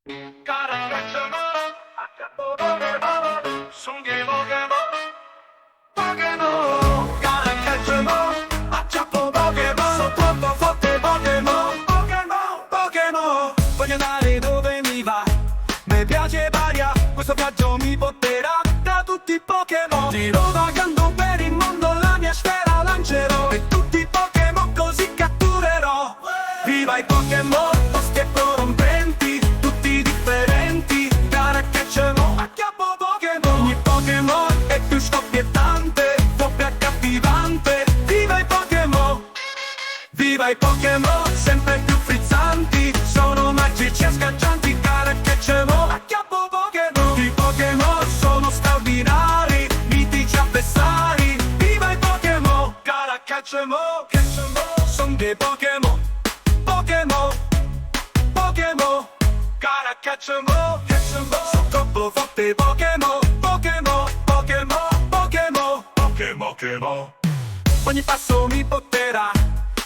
Cara Pokémon, acciappo Pokémon, sunghi Pokémon, Pokémon. Cara Pokémon, acciappo Pokémon, sono troppo forte Pokémon, Pokémon, Pokémon. Voglio andare dove mi va, mi piace varia, questo viaggio mi porterà da tutti i Pokémon. Giro vagando per il mondo, la mia sfera lancerò e tutti i Pokémon così catturerò. Viva i Pokémon, tosti e prorompenti, tutti differenti. Gara cacciano, acchiappo Pokémon. Ogni Pokémon è più scoppiettante, doppio accattivante. Viva i Pokémon, viva i Pokémon, sempre più frizzanti. Sono magici e scaccianti. Gara cacciano, acchiappo Pokémon. I Pokémon sono straordinari, mitici avversari. Viva i Pokémon, gara cacciano, sono dei Pokémon. Pokémon, Pokémon, cara cacciamo, sono troppo forte Pokémon, Pokémon, Pokémon, Pokémon, Pokémon, Pokémon. Ogni passo mi porterà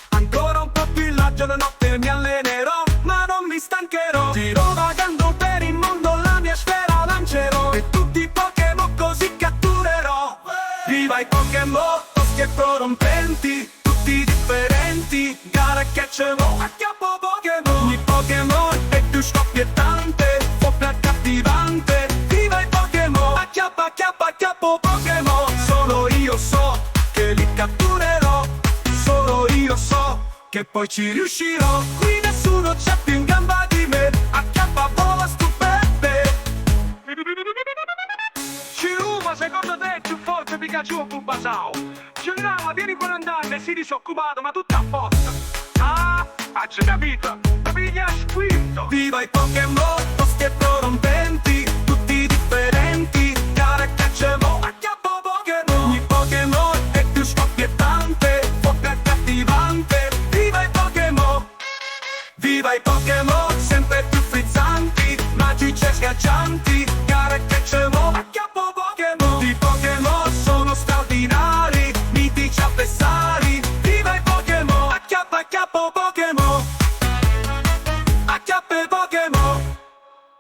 ancora un po' più in là, giorno e notte mi allenerò, ma non mi stancherò. Giro vagando per il mondo, la mia sfera lancerò e tutti i Pokémon così catturerò. Viva i Pokémon, tosti e prorompenti, tutti differenti. Gara cacciamo, acchiappo Pokémon. Ogni Pokémon è più scoppiettante, doppio accattivante. Viva i Pokémon, acchiappa, acchiappa, acchiappo Pokémon. Solo io so che li catturerò, solo io so che poi ci riuscirò. Qui nessuno c'è più in gamba di me, acchiappa, vola, stupende. Ciruma, secondo te è più forte Pikachu o Bulbasaur? Cirama, vieni con andare, si disoccupato, ma tutto a posto. Ah, hai già capito? Piglia squirto. Viva i Pokémon, tosti e prorompenti, tutti differenti. Gara cacciamo, acchiappo Pokémon. Ogni Pokémon è più scoppiettante, doppio accattivante. Viva i Pokémon, viva i Pokémon, sempre più frizzanti, magici e schiaccianti.